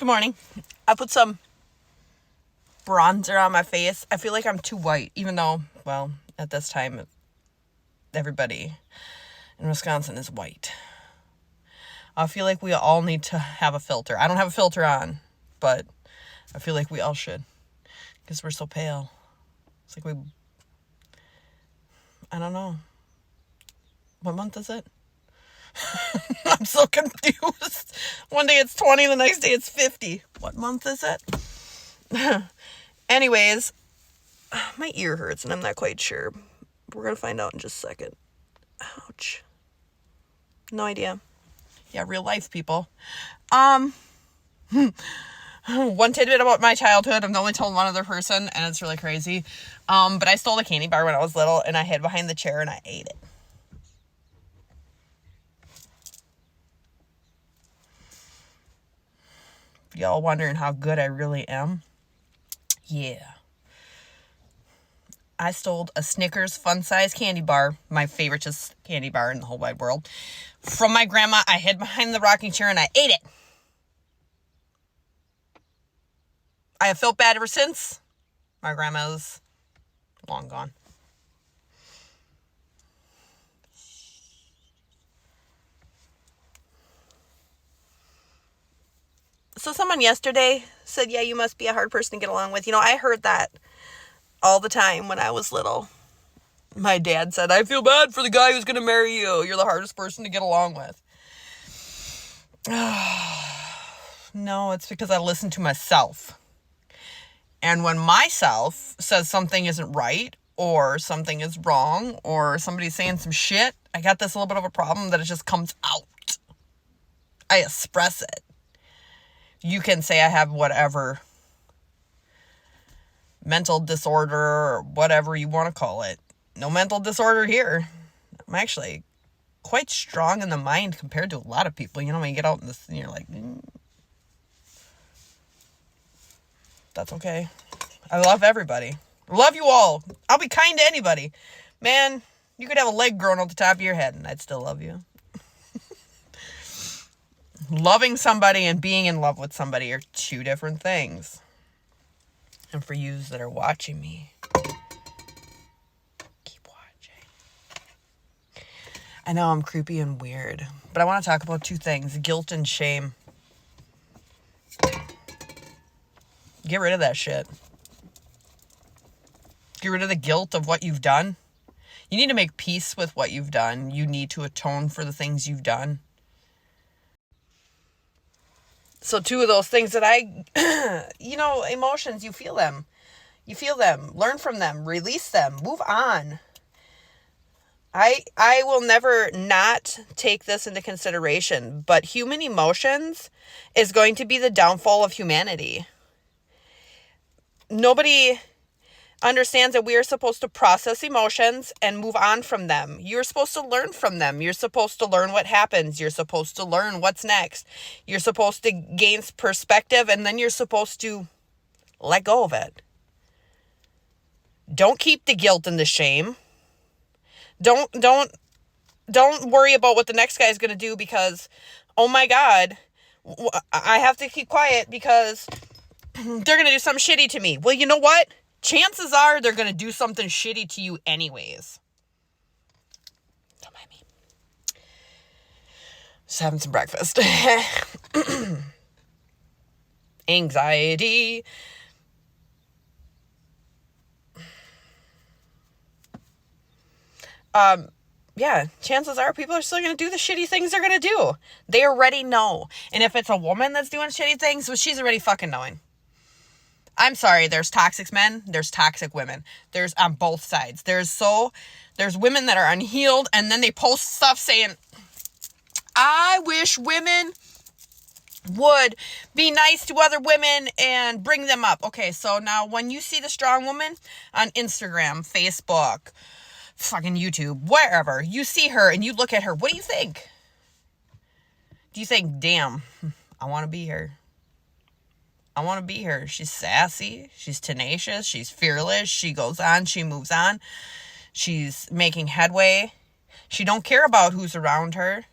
Good morning. I put some bronzer on my face. I feel like I'm too white, even though, well, at this time, everybody in Wisconsin is white. I feel like we all need to have a filter. I don't have a filter on, but I feel like we all should, because we're so pale. It's like I don't know. What month is it? I'm so confused. One day it's 20, the next day it's 50. What month is it? Anyways, my ear hurts and I'm not quite sure. We're going to find out in just a second. Ouch. No idea. Yeah, real life, people. One tidbit about my childhood. I've only told one other person, and it's really crazy. But I stole a candy bar when I was little, and I hid behind the chair and I ate it. Y'all wondering how good I really am? Yeah. I stole a Snickers fun-size candy bar, my favorite candy bar in the whole wide world, from my grandma. I hid behind the rocking chair and I ate it. I have felt bad ever since. My grandma's long gone. So someone yesterday said, yeah, you must be a hard person to get along with. You know, I heard that all the time when I was little. My dad said, I feel bad for the guy who's going to marry you. You're the hardest person to get along with. No, it's because I listen to myself. And when myself says something isn't right, or something is wrong, or somebody's saying some shit, I got this little bit of a problem that it just comes out. I express it. You can say I have whatever mental disorder or whatever you want to call it. No mental disorder here. I'm actually quite strong in the mind compared to a lot of people. You know, when you get out in this and you're like, that's okay. I love everybody. I love you all. I'll be kind to anybody. Man, you could have a leg growing out the top of your head and I'd still love you. Loving somebody and being in love with somebody are two different things. And for yous that are watching me, keep watching. I know I'm creepy and weird, but I want to talk about two things: guilt and shame. Get rid of that shit. Get rid of the guilt of what you've done. You need to make peace with what you've done. You need to atone for the things you've done. So two of those things that emotions, you feel them. You feel them. Learn from them. Release them. Move on. I will never not take this into consideration, but human emotions is going to be the downfall of humanity. Nobody understands that we are supposed to process emotions and move on from them. You're supposed to learn from them. You're supposed to learn what happens. You're supposed to learn what's next. You're supposed to gain perspective, and then you're supposed to let go of it. Don't keep the guilt and the shame. Don't worry about what the next guy is going to do because, oh my God, I have to keep quiet because they're going to do something shitty to me. Well, you know what? Chances are they're going to do something shitty to you anyways. Don't mind me. Just having some breakfast. Anxiety. Yeah, chances are people are still going to do the shitty things they're going to do. They already know. And if it's a woman that's doing shitty things, well, she's already fucking knowing. I'm sorry, there's toxic men, there's toxic women. There's on both sides. There's women that are unhealed, and then they post stuff saying, I wish women would be nice to other women and bring them up. Okay, so now when you see the strong woman on Instagram, Facebook, fucking YouTube, wherever, you see her and you look at her, what do you think? Do you think, damn, I want to be her? I want to be her. She's sassy. She's tenacious. She's fearless. She goes on. She moves on. She's making headway. She don't care about who's around her.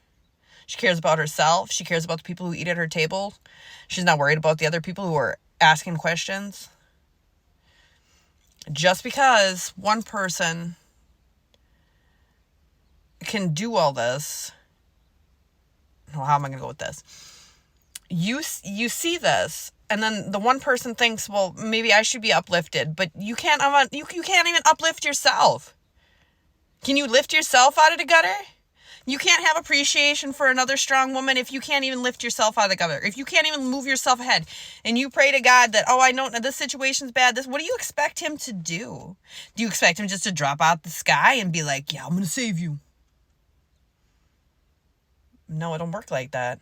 She cares about herself. She cares about the people who eat at her table. She's not worried about the other people who are asking questions. Just because one person can do all this, well, how am I going to go with this? You see this, and then the one person thinks, well, maybe I should be uplifted, but you can't even uplift yourself. Can you lift yourself out of the gutter? You can't have appreciation for another strong woman if you can't even lift yourself out of the gutter. If you can't even move yourself ahead, and you pray to God that, oh, I know this situation's bad. What do you expect him to do? Do you expect him just to drop out the sky and be like, yeah, I'm going to save you? No, it don't work like that.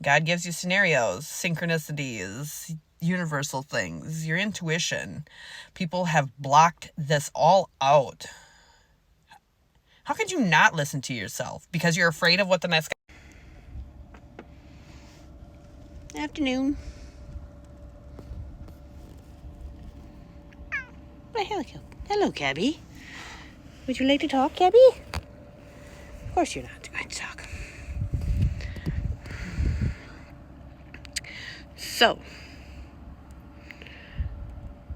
God gives you scenarios, synchronicities, universal things, your intuition. People have blocked this all out. How could you not listen to yourself? Because you're afraid of what the next guy... Afternoon. Hello, Cabby. Would you like to talk, Cabby? Of course you're not going to talk. So,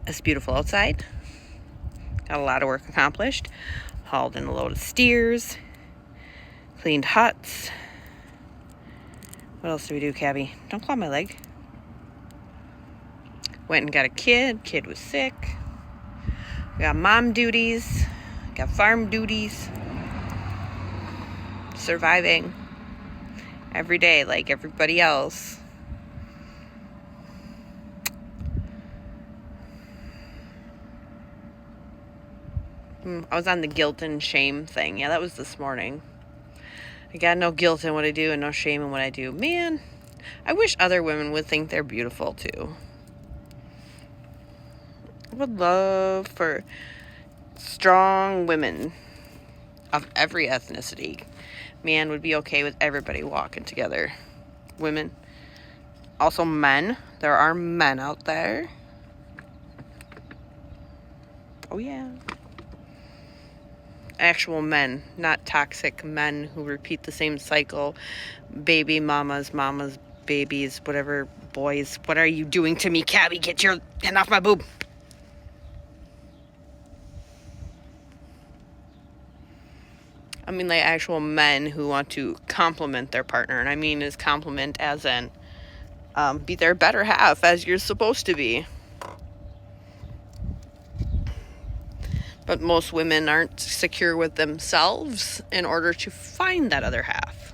it's beautiful outside. Got a lot of work accomplished. Hauled in a load of steers. Cleaned huts. What else did we do, Cabby? Don't claw my leg. Went and got a kid. Kid was sick. We got mom duties. Got farm duties. Surviving. Every day like everybody else. I was on the guilt and shame thing. Yeah, that was this morning. I got no guilt in what I do and no shame in what I do. Man, I wish other women would think they're beautiful too. I would love for strong women of every ethnicity. Man would be okay with everybody walking together. Women. Also men. There are men out there. Oh yeah. Actual men, not toxic men who repeat the same cycle. Baby mamas, babies, whatever, boys. What are you doing to me, Cabby? Get your hand off my boob. I mean, like actual men who want to compliment their partner. And I mean is compliment as in be their better half as you're supposed to be. But most women aren't secure with themselves in order to find that other half.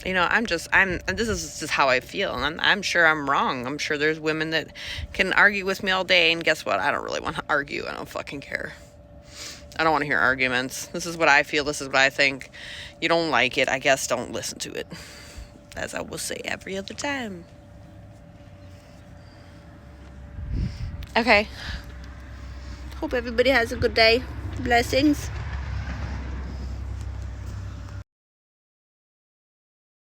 You know, this is just how I feel. And I'm sure I'm wrong. I'm sure there's women that can argue with me all day. And guess what? I don't really want to argue. I don't fucking care. I don't want to hear arguments. This is what I feel. This is what I think. You don't like it. I guess don't listen to it. As I will say every other time. Okay. Hope everybody has a good day. Blessings.